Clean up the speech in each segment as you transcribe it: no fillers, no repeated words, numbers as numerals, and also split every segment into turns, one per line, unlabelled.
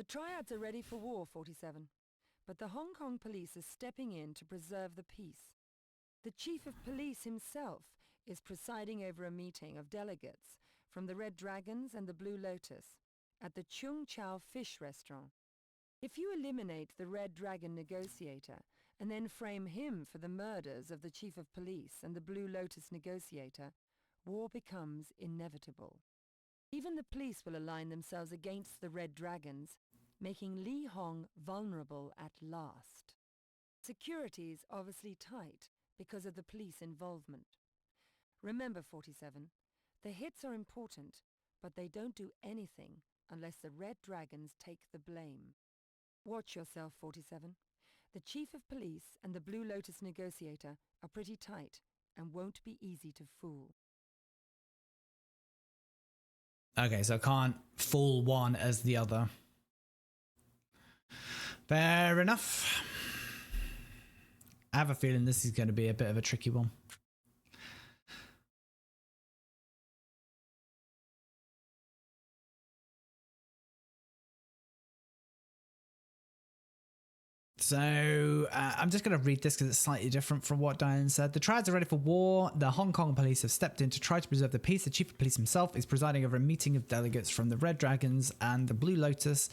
triads are ready for war, 47. But the Hong Kong police is stepping in to preserve the peace. The chief of police himself is presiding over a meeting of delegates from the Red Dragons and the Blue Lotus at the Chung Chau Fish Restaurant. If you eliminate the Red Dragon negotiator and then frame him for the murders of the chief of police and the Blue Lotus negotiator, war becomes inevitable. Even the police will align themselves against the Red Dragons, making Li Hong vulnerable at last. Security's obviously tight because of the police involvement. Remember, 47, the hits are important, but they don't do anything unless the Red Dragons take the blame. Watch yourself, 47. The Chief of Police and the Blue Lotus negotiator are pretty tight and won't be easy to fool.
Okay, so I can't fool one as the other. Fair enough. I have a feeling this is going to be a bit of a tricky one. So I'm just going to read this because it's slightly different from what Diane said. The triads are ready for war. The Hong Kong police have stepped in to try to preserve the peace. The chief of police himself is presiding over a meeting of delegates from the Red Dragons and the Blue Lotus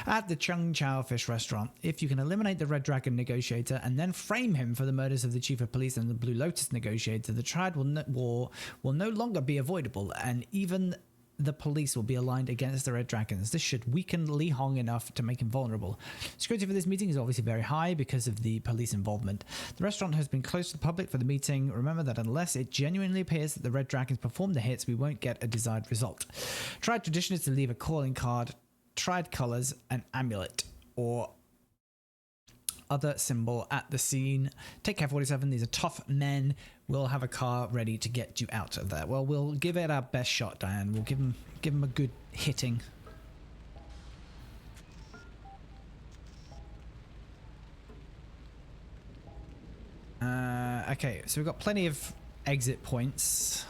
at the Chung Chau Fish Restaurant. If you can eliminate the Red Dragon negotiator and then frame him for the murders of the chief of police and the Blue Lotus negotiator, the triad war will no longer be avoidable, and even the police will be aligned against the Red Dragons. This should weaken Li Hong enough to make him vulnerable. Security for this meeting is obviously very high because of the police involvement. The restaurant has been closed to the public for the meeting. Remember that unless it genuinely appears that the Red Dragons perform the hits, we won't get a desired result. Triad tradition is to leave a calling card, triad colors, an amulet, or other symbol at the scene. Take care, 47. These are tough men. We'll have a car ready to get you out of there. Well, we'll give it our best shot, Diane. We'll give him a good hitting. Okay, so we've got plenty of exit points.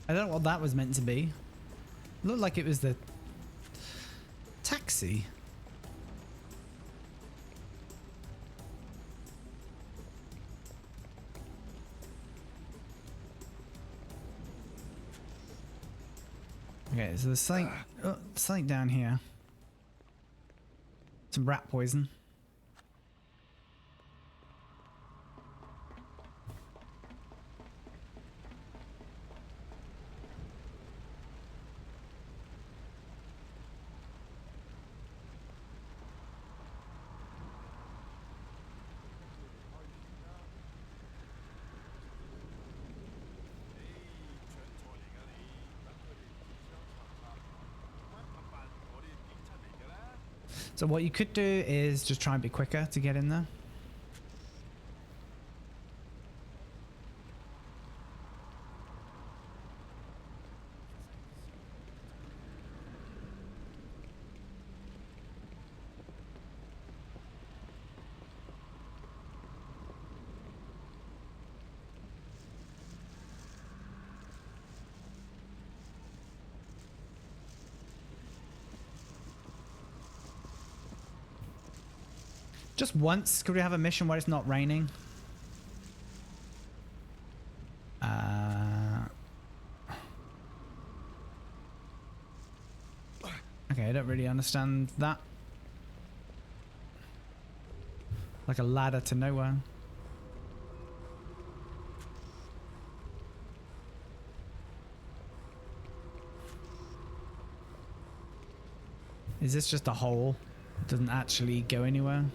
I don't know what that was meant to be. It looked like it was the taxi. Okay, so there's something down here. Some rat poison. So what you could do is just try and be quicker to get in there. Just once, could we have a mission where it's not raining? Okay, I don't really understand that. Like a ladder to nowhere. Is this just a hole? It doesn't actually go anywhere?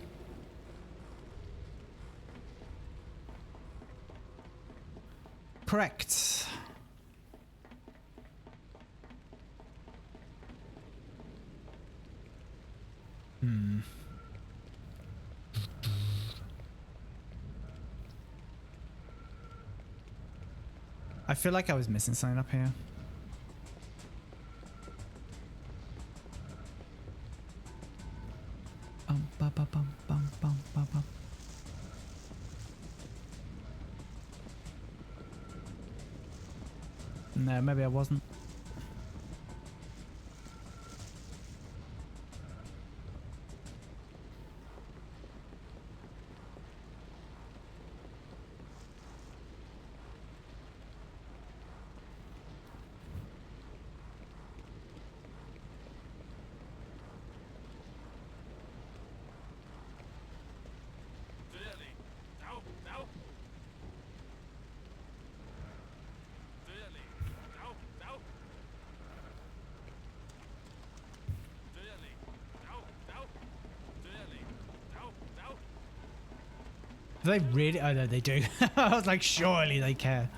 correct. I feel like I was missing something up here. Bum, bum, bum, bum, bum, bum, bum. No, maybe I wasn't. Do they really? Oh no, they do. I was like, surely they care.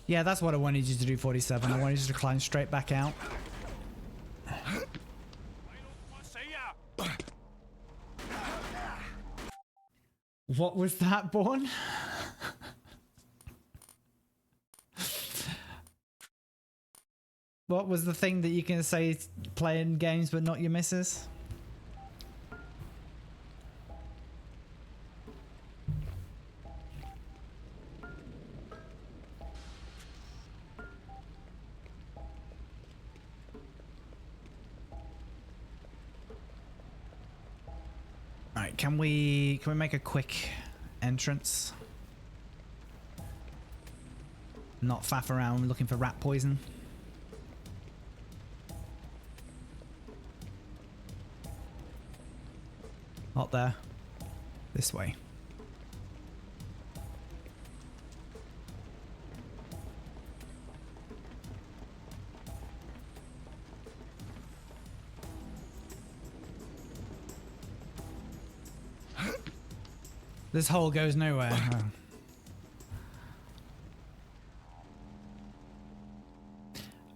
Yeah, that's what I wanted you to do, 47. I wanted you to climb straight back out. What was that, Born? What was the thing that you can say playing games but not your missus? Alright, can we make a quick entrance? Not faff around looking for rat poison. Not there. This way. This hole goes nowhere.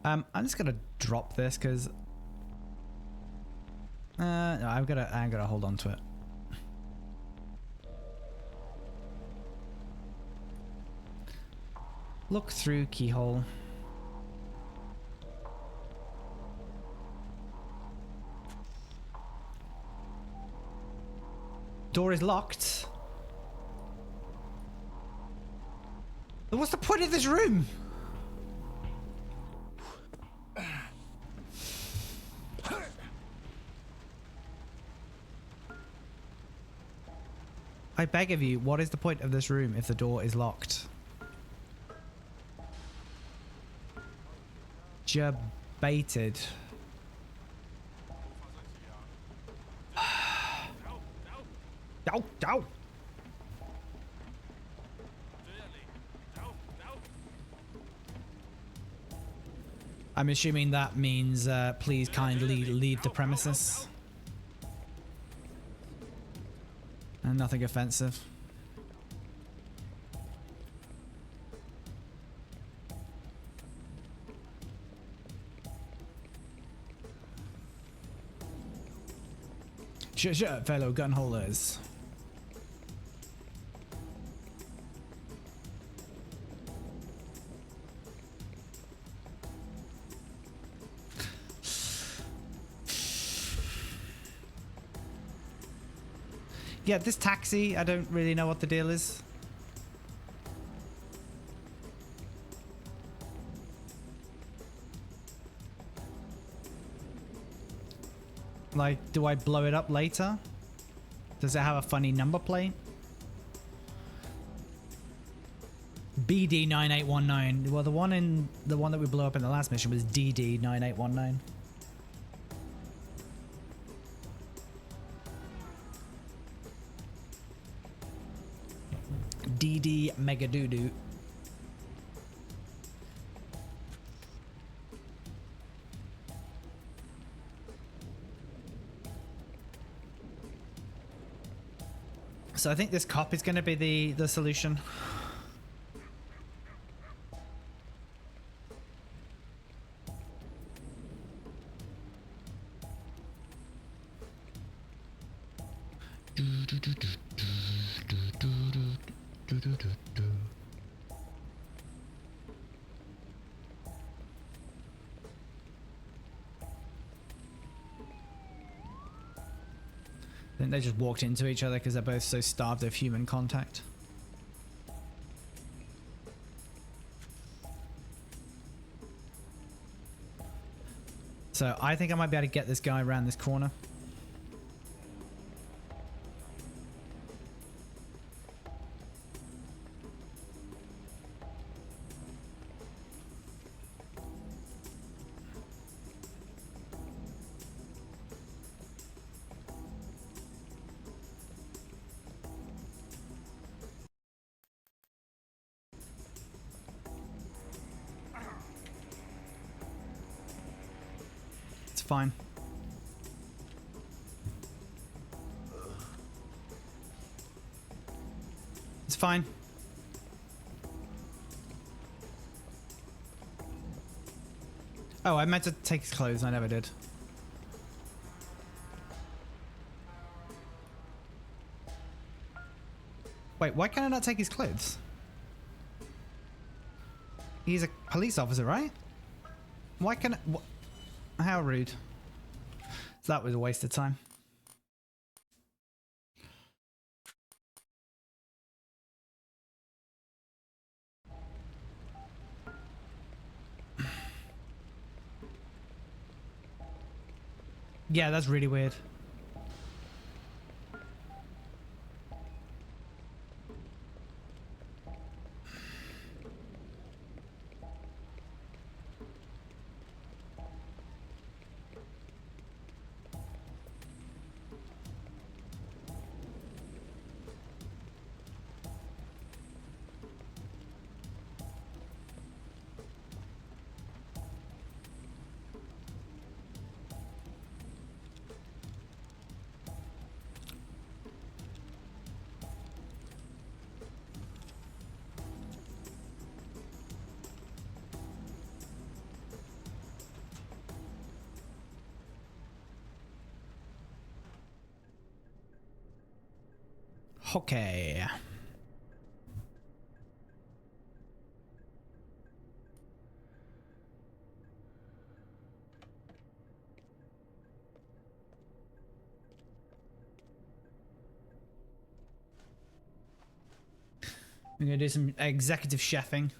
I'm just gonna drop this because no, I'm gonna hold on to it. Look through keyhole. Door is locked. What's the point of this room? I beg of you, what is the point of this room if the door is locked? Baited. Ow, ow. I'm assuming that means please kindly leave the premises. And nothing offensive. Sure, fellow gun holders. Yeah, this taxi, I don't really know what the deal is. Like, do I blow it up later? Does it have a funny number plate? BD9819. Well, the one that we blew up in the last mission was DD9819. DD Mega Doo-Doo. So I think this cop is going to be the solution. I think they just walked into each other because they're both so starved of human contact. So I think I might be able to get this guy around this corner. Fine. It's fine. Oh, I meant to take his clothes. I never did. Wait, why can I not take his clothes? He's a police officer, right? Why can I... How rude. So that was a waste of time. Yeah, that's really weird. Okay. We're gonna do some executive chefing.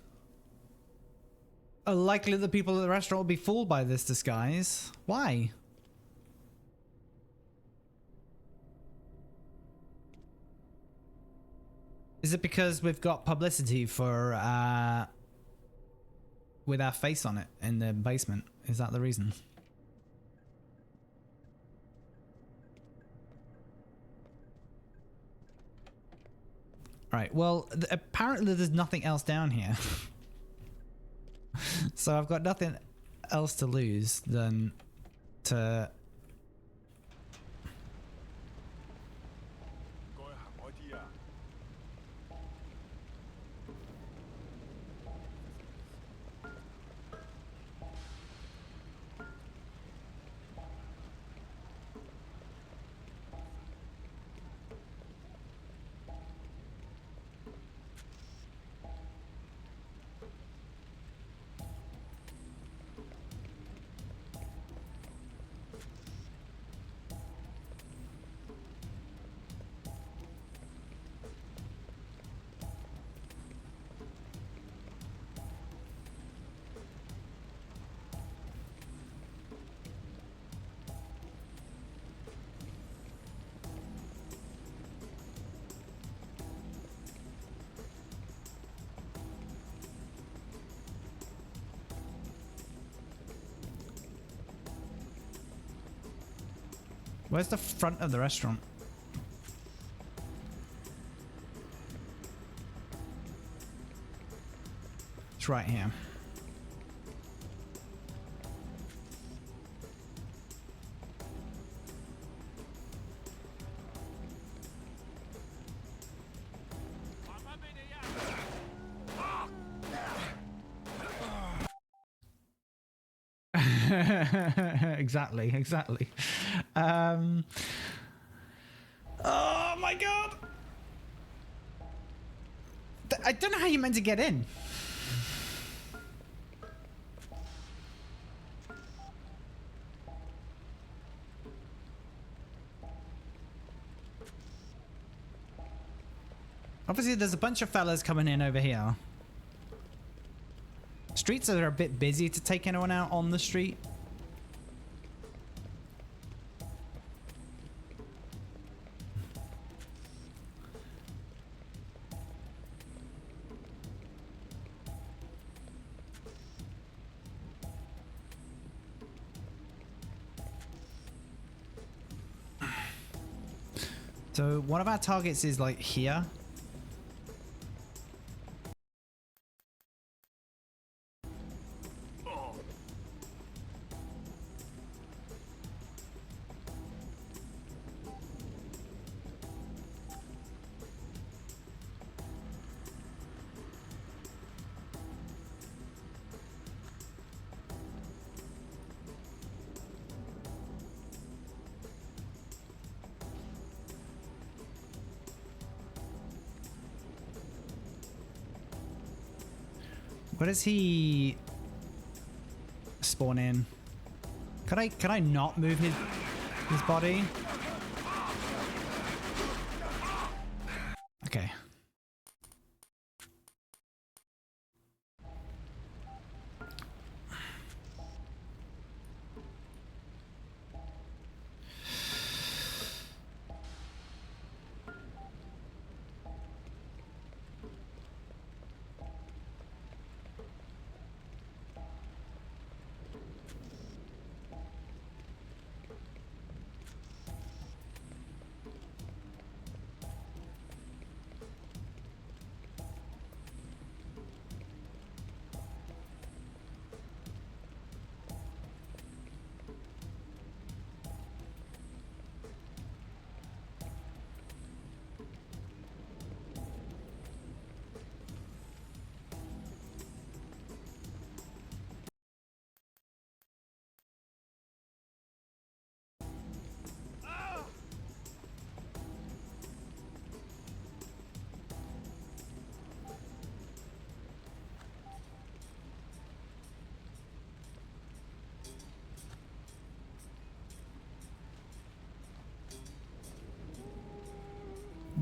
Likely the people at the restaurant will be fooled by this disguise. Why? Is it because we've got publicity for with our face on it in the basement? Is that the reason? Right, well, apparently there's nothing else down here. So I've got nothing else to lose than to... Where's the front of the restaurant? It's right here. Exactly. Oh my god! I don't know how you're meant to get in. Obviously, there's a bunch of fellas coming in over here. Streets are a bit busy to take anyone out on the street. So one of our targets is like here. Where does he spawn in? Can I not move his body? Okay.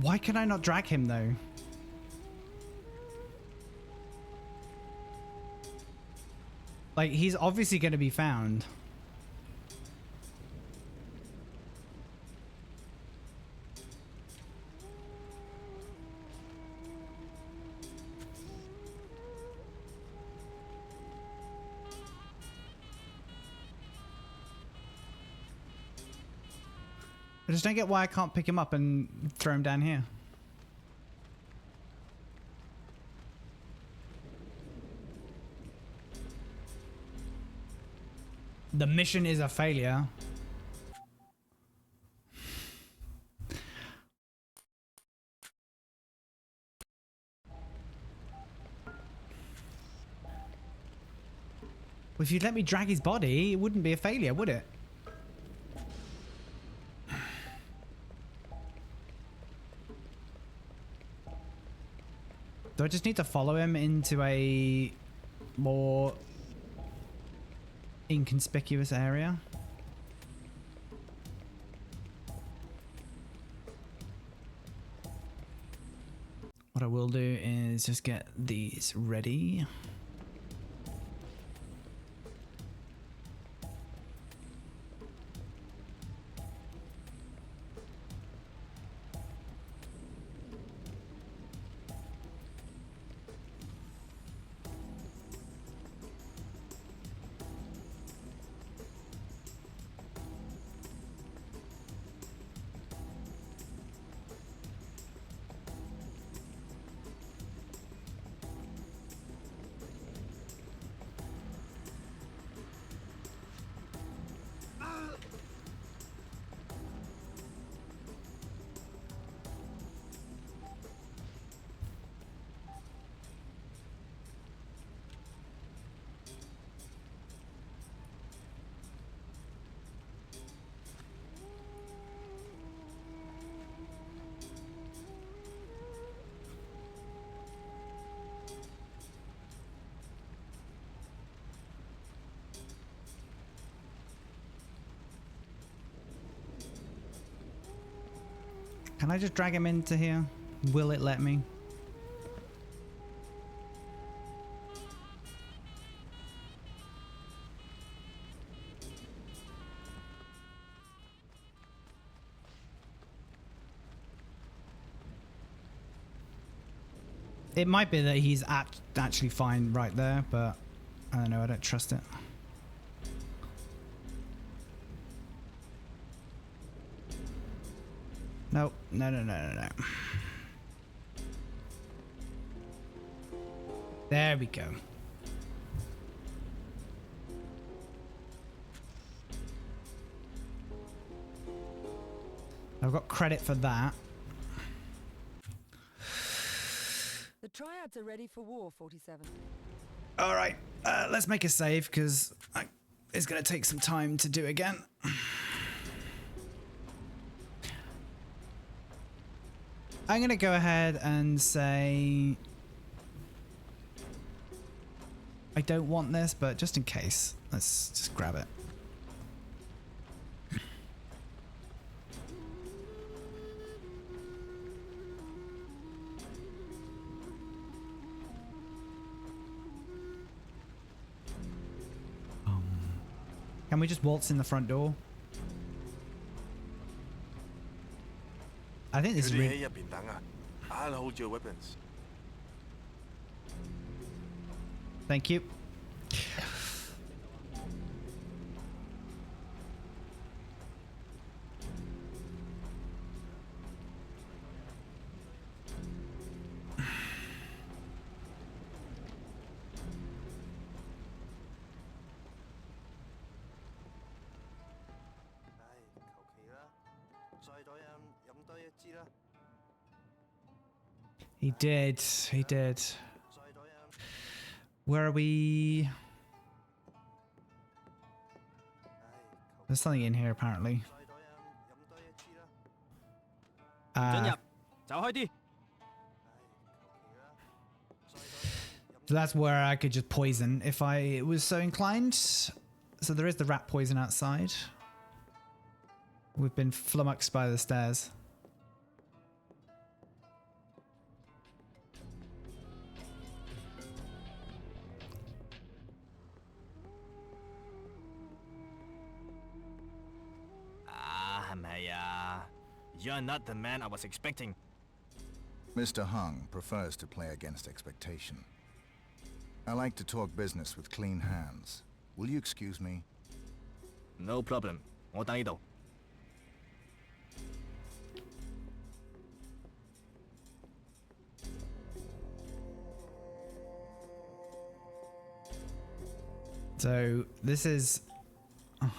Why can I not drag him though? Like, he's obviously going to be found. I just don't get why I can't pick him up and throw him down here. The mission is a failure. Well, if you'd let me drag his body, it wouldn't be a failure, would it? Do I just need to follow him into a more inconspicuous area? What I will do is just get these ready. Can I just drag him into here? Will it let me? It might be that he's actually fine right there, but I don't know, I don't trust it. No, no, no, no, no, no. There we go. I've got credit for that.
The triads are ready for war, 47.
All right, let's make a save because it's going to take some time to do again. I'm going to go ahead and say I don't want this, but just in case, let's just grab it. Can we just waltz in the front door? I think this is really...
I'll hold your weapons.
Thank you. He did. He did. Where are we? There's something in here apparently. So that's where I could just poison if I was so inclined. So there is the rat poison outside. We've been flummoxed by the stairs.
You're not the man I was expecting.
Mr. Hung prefers to play against expectation. I like to talk business with clean hands. Will you excuse me?
No problem. 我等呢度.
So this is... Oh.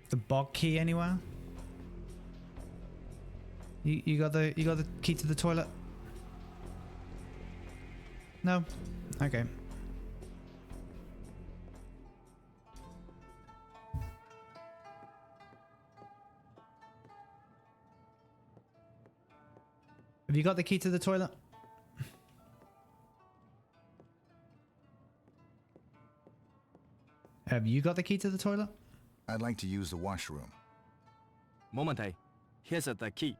The bog key anywhere? You got the key to the toilet? No? Okay. Have you got the key to the toilet? Have you got the key to the toilet?
I'd like to use the washroom.
冇問題. Here's the key.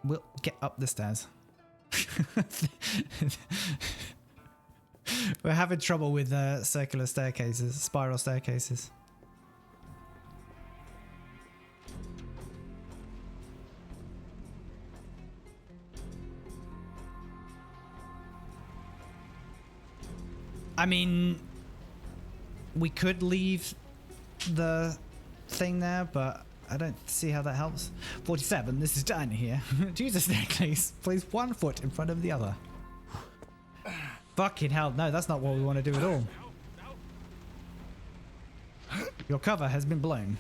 We'll get up the stairs. We're having trouble with circular staircases, spiral staircases. I mean, we could leave the thing there, but I don't see how that helps. 47, this is Dinah here. To use a staircase, place one foot in front of the other. Fucking hell, no, that's not what we want to do at all. Your cover has been blown.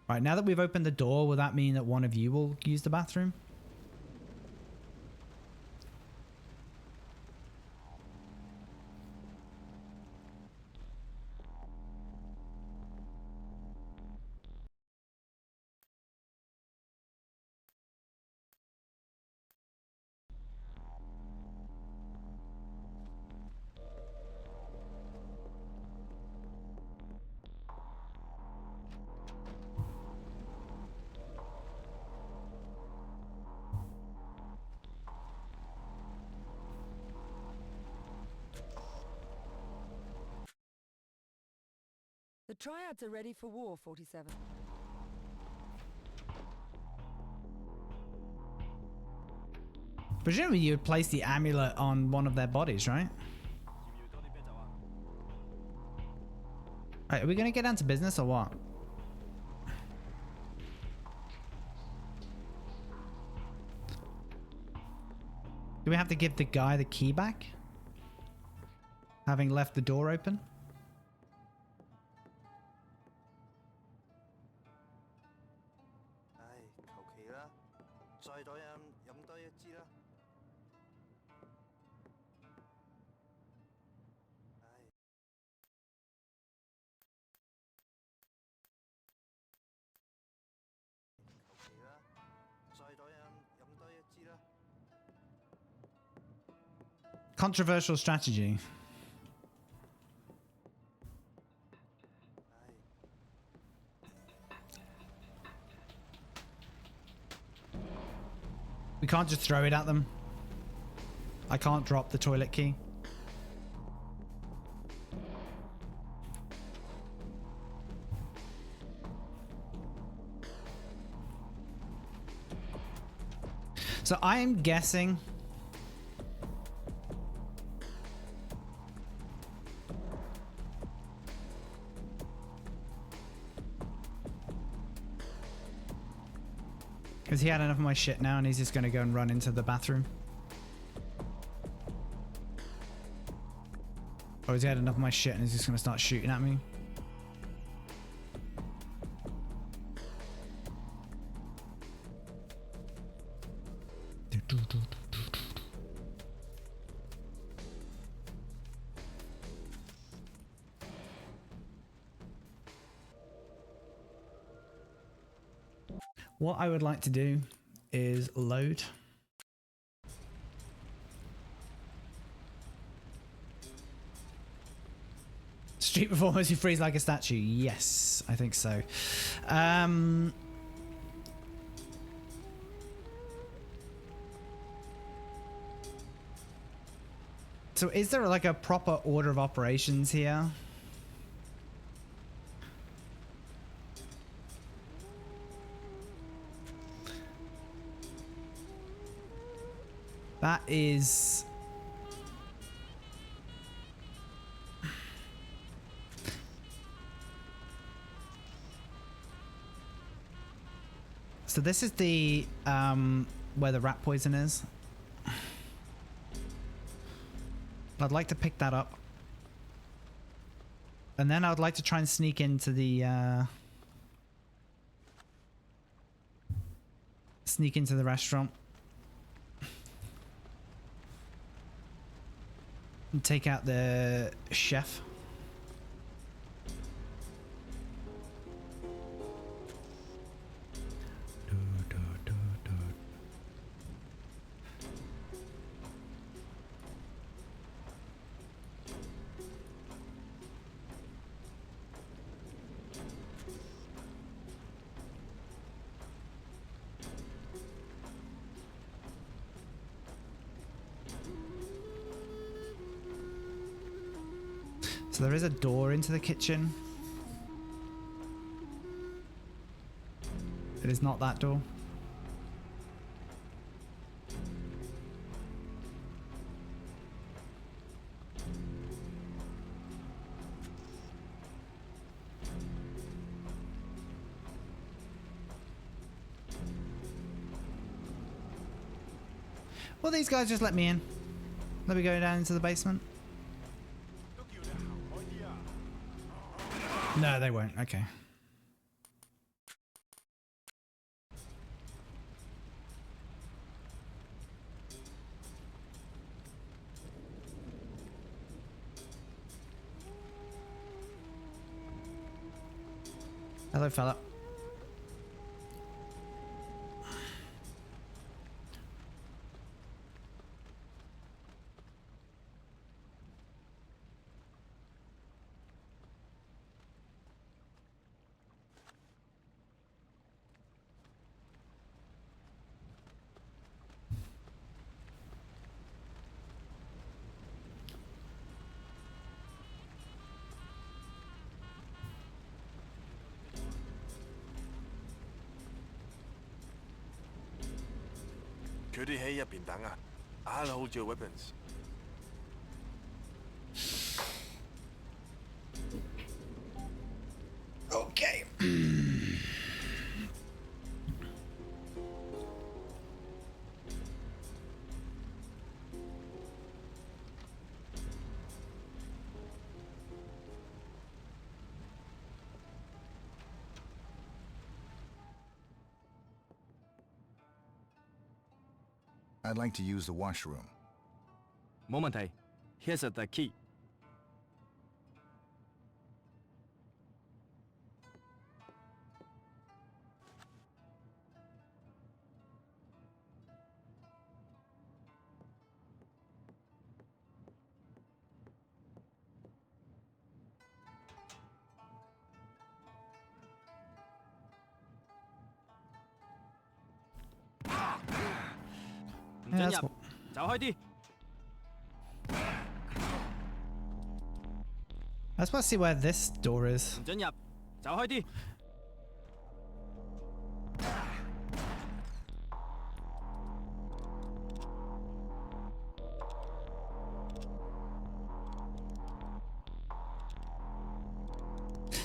Right, now that we've opened the door, will that mean that one of you will use the bathroom?
The triads are ready for war, 47.
Presumably you would place the amulet on one of their bodies, right? Right, are we going to get down to business or what? Do we have to give the guy the key back? Having left the door open? Controversial strategy. We can't just throw it at them. I can't drop the toilet key. So I am guessing because he had enough of my shit now and he's just going to go and run into the bathroom. Or has he had enough of my shit and he's just going to start shooting at me? What I would like to do is load. Street performers who freeze like a statue. Yes, I think so. So is there like a proper order of operations here? That is... So this is the, where the rat poison is. I'd like to pick that up. And then I would like to try and sneak into the, restaurant. And take out the chef. So there is a door into the kitchen. It is not that door. Well, these guys just let me in. Let me go down into the basement. No, they won't. Okay. Hello, fella.
佢哋喺入邊等啊。I'll hold your weapons.
Okay.
I'd like to use the washroom.
冇問題。Here's the key. 唔准
that's
入，走開啲。
I just want to see where this door is.
唔准入，走開啲。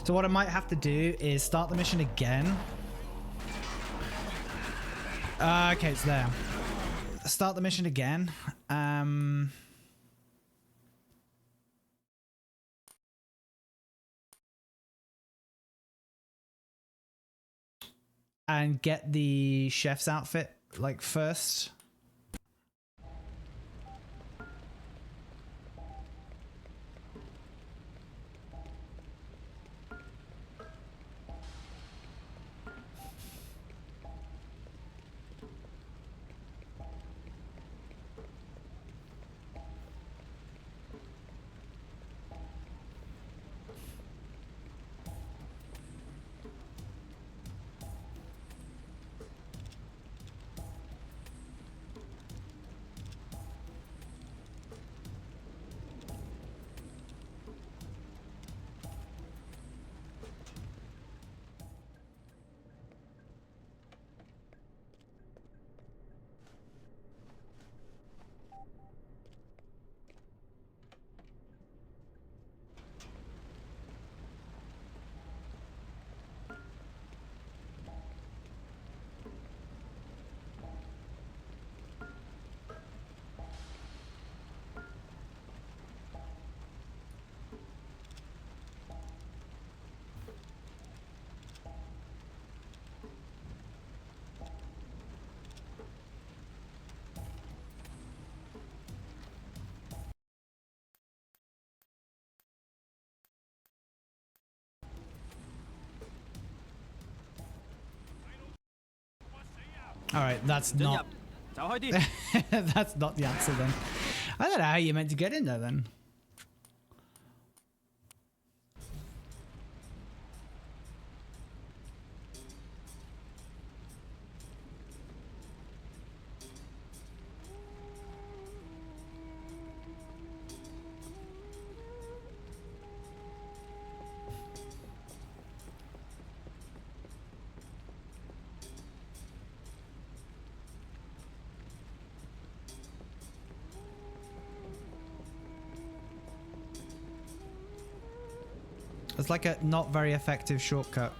So what I might have to do is start the mission again. Okay, it's there. Start the mission again. And get the chef's outfit like first. All right, that's not.
走開啲。
That's not the answer then. I don't know how you're meant to get in there then. It's like a not very effective shortcut.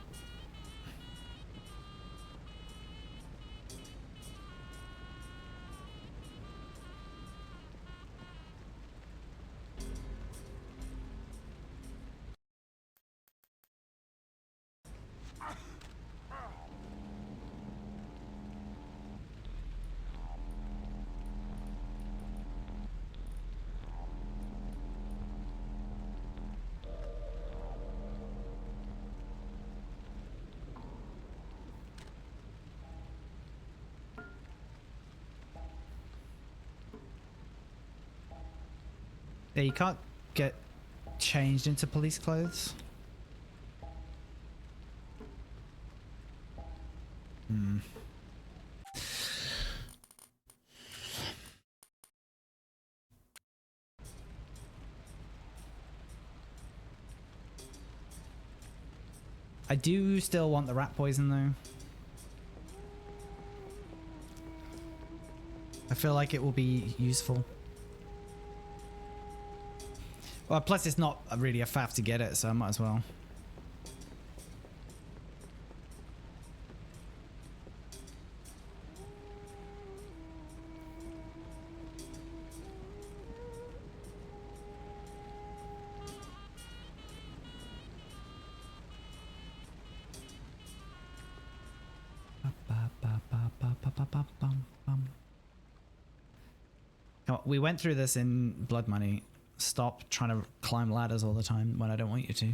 Yeah, you can't get changed into police clothes. Hmm. I do still want the rat poison though. I feel like it will be useful. Well, plus it's not really a faff to get it, so I might as well. We went through this in Blood Money. Stop trying to climb ladders all the time when I don't want you to.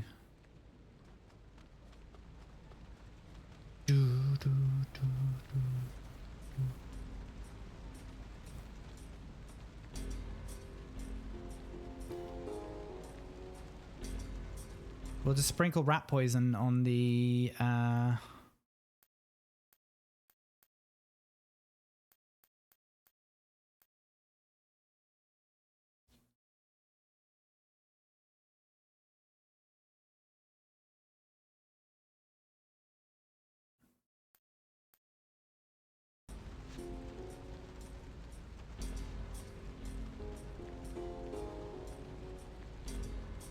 We'll just sprinkle rat poison on the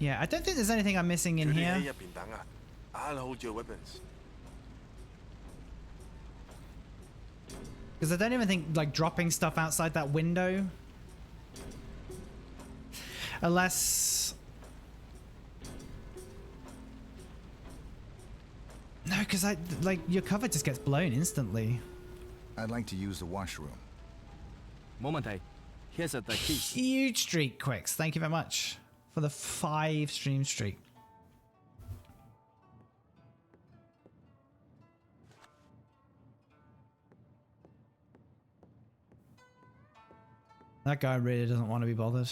yeah, I don't think there's anything I'm missing in
叫你
here.
喺入邊等啊，I'll hold your weapons。
Because I don't even think like dropping stuff outside that window. Unless... No, because like your cover just gets blown instantly.
I'd like to use the washroom.
冇問題。Here's the key。
Huge streak, Quicks. Thank you very much for the 5 stream streak. That guy really doesn't want to be bothered.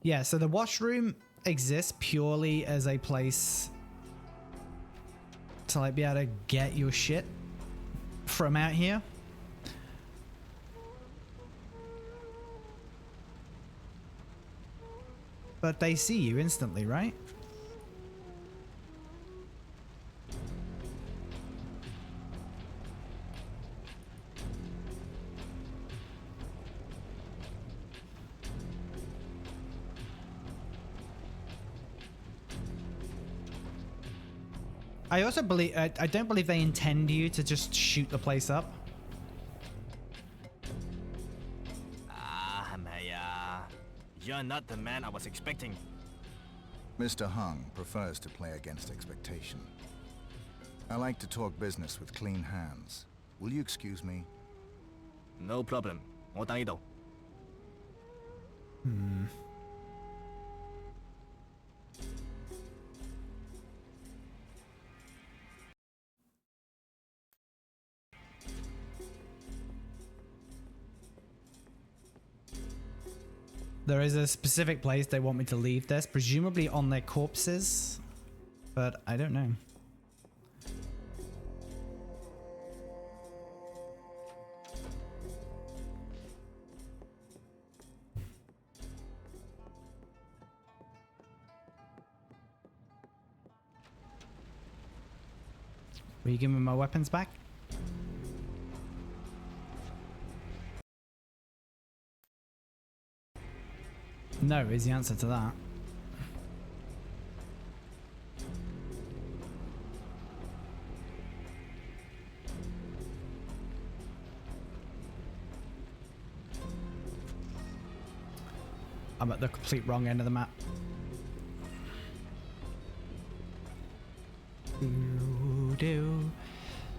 Yeah, so the washroom exists purely as a place to like be able to get your shit from out here. But they see you instantly, right? I also believe I don't believe they intend you to just shoot the place up.
啊，係咪啊 ？You're not the man I was expecting.
Mr. Hung prefers to play against expectation. I like to talk business with clean hands. Will you excuse me?
No problem，我等呢度。
There is a specific place they want me to leave this, presumably on their corpses, but I don't know. Will you give me my weapons back? No is the answer to that. I'm at the complete wrong end of the map.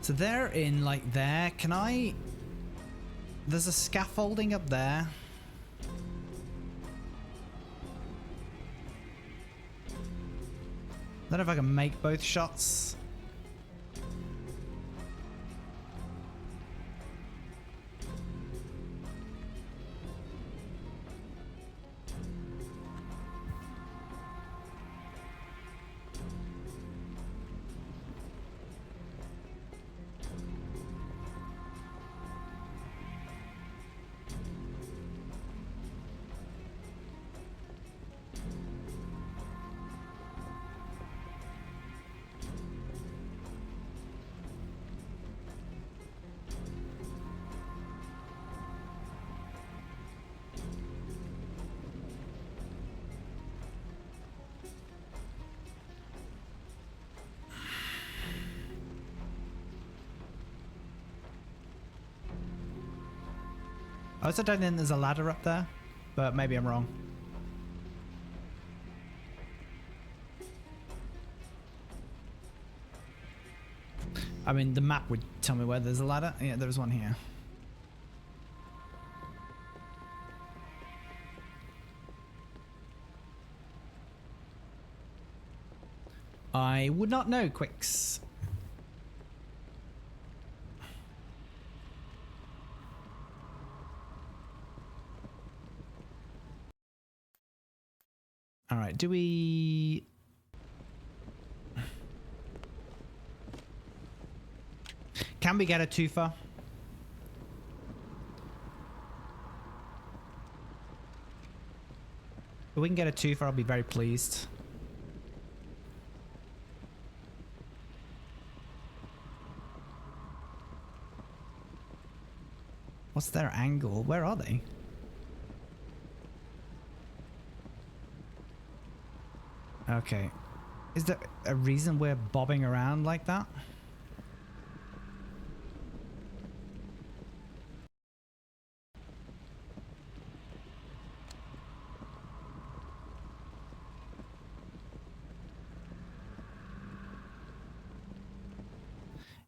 So they're in like there. Can I... There's a scaffolding up there. I don't know if I can make both shots. I also don't think there's a ladder up there, but maybe I'm wrong. I mean, the map would tell me where there's a ladder. Yeah, there's one here. I would not know, Quicks. All right, do we... Can we get a two-fer? If we can get a two-fer, I'll be very pleased. What's their angle? Where are they? Okay. Is there a reason we're bobbing around like that?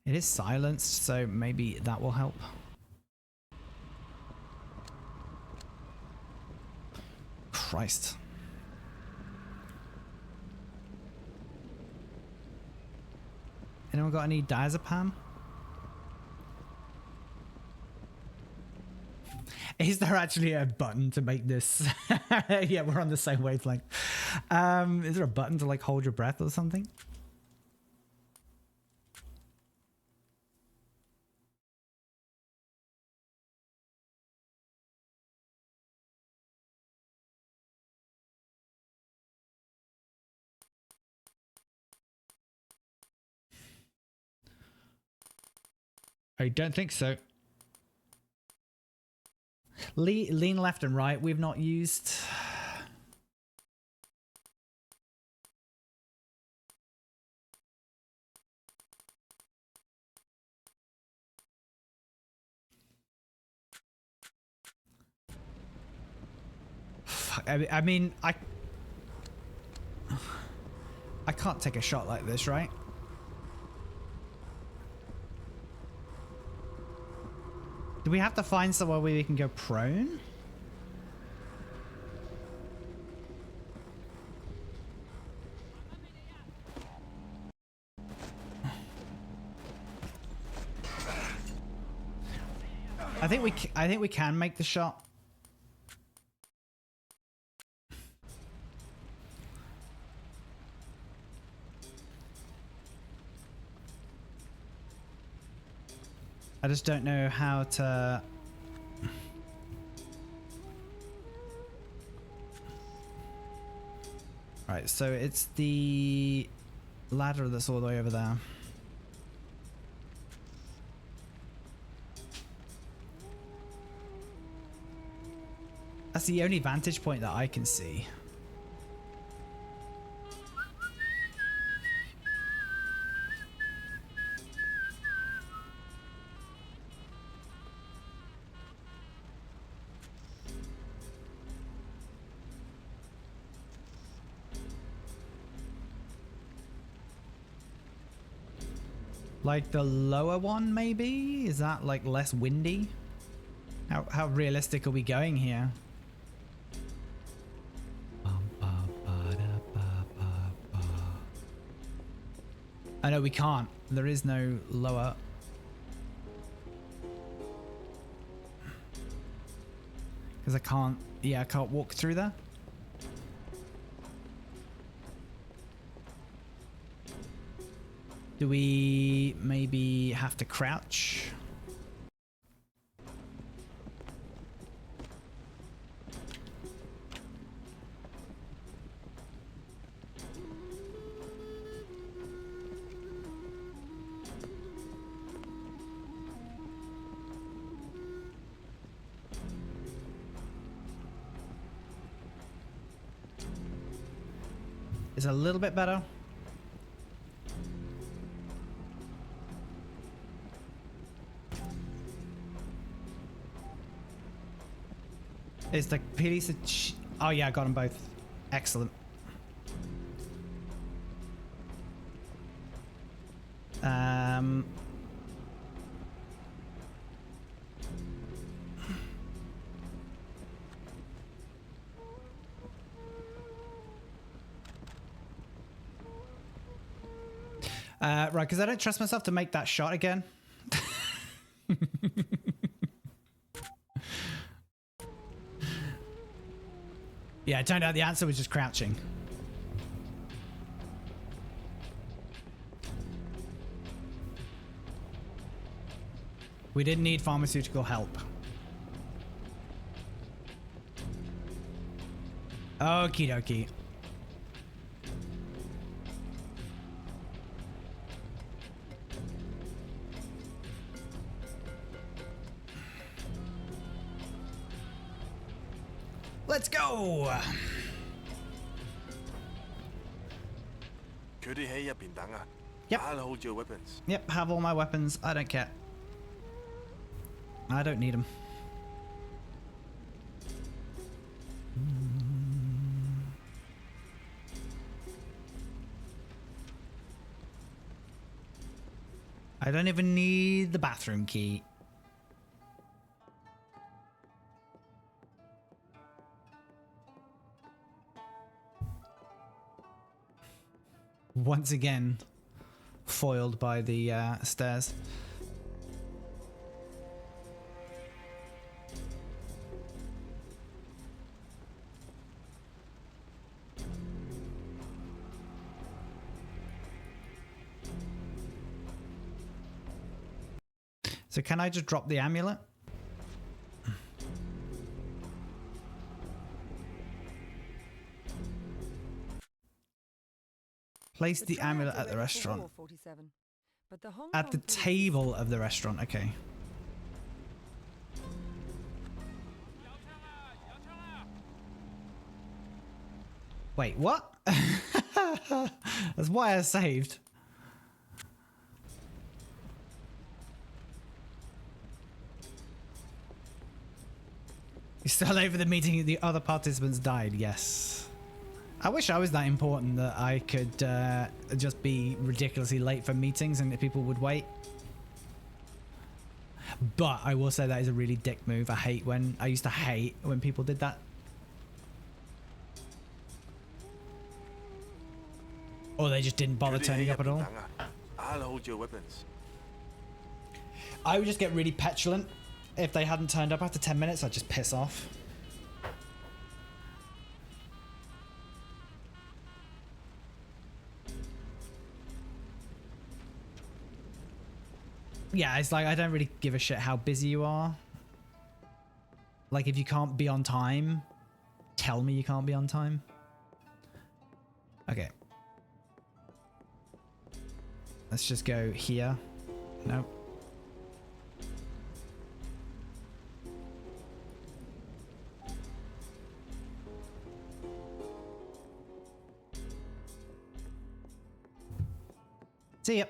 It is silenced, so maybe that will help. Christ. Anyone got any diazepam? Is there actually a button to make this? Yeah, we're on the same wavelength. Is there a button to like hold your breath or something? I don't think so. Lean left and right, we've not used. I mean, I can't take a shot like this, right? Do we have to find somewhere where we can go prone? I think we can make the shot. I just don't know how to... Right, so it's the ladder that's all the way over there. That's the only vantage point that I can see. Like the lower one, maybe? Is that like less windy? How realistic are we going here? I know we can't. There is no lower. Because I can't, yeah, I can't walk through there. Do we maybe have to crouch? Is it a little bit better? Is the police oh yeah, I got them both. Excellent. Right, because I don't trust myself to make that shot again. Yeah, it turned out the answer was just crouching. We didn't need pharmaceutical help. Okie dokie. Let's go!
佢哋喺入邊等啊。
Yep.
打好咗 weapons。
Yep, have all my weapons. I don't care. I don't need them. I don't even need the bathroom key. Once again, foiled by the stairs. So can I just drop the amulet? Place the amulet at the restaurant. At the table of the restaurant, okay. Wait, what? That's why I saved. You still over the meeting, the other participants died, yes. I wish I was that important that I could just be ridiculously late for meetings and that people would wait. But I will say that is a really dick move. I used to hate when people did that. Or they just didn't bother turning up at all.
打好咗 weapons。
I would just get really petulant. If they hadn't turned up after 10 minutes, I'd just piss off. Yeah, it's like, I don't really give a shit how busy you are. Like, if you can't be on time, tell me you can't be on time. Okay. Let's just go here. Nope. See ya.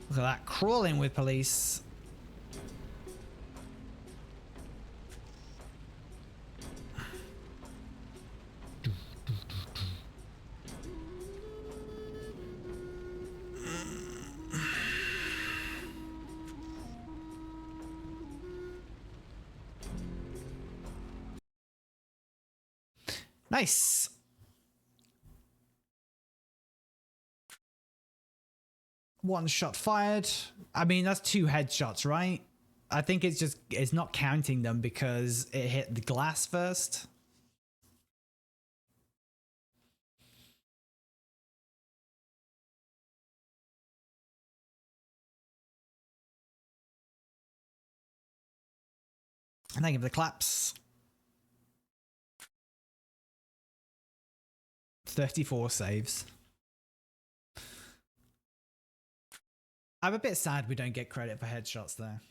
Look at that, crawling with police. Nice. One shot fired. I mean, that's 2 headshots, right? I think it's not counting them because it hit the glass first. And then give the claps. 34 saves. I'm a bit sad we don't get credit for headshots there.